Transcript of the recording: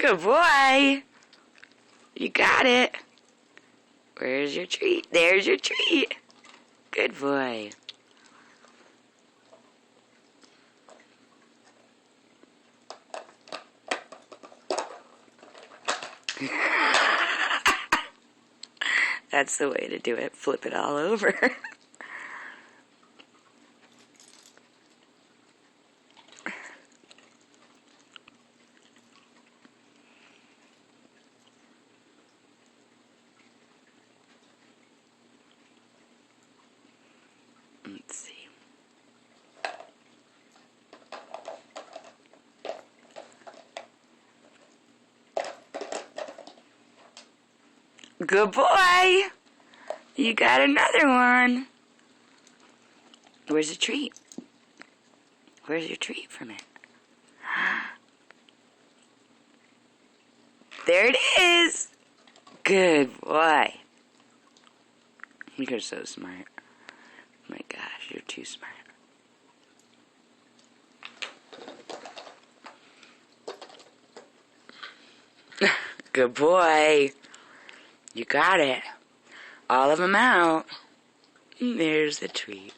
Good boy. You got it. Where's your treat? There's your treat. Good boy. That's the way to do it. Flip it all over. Let's see. Good boy. You got another one. Where's the treat? Where's your treat from it? There it is. Good boy. You're so smart. My gosh, you're too smart. Good boy. You got it. All of them out. There's the treat.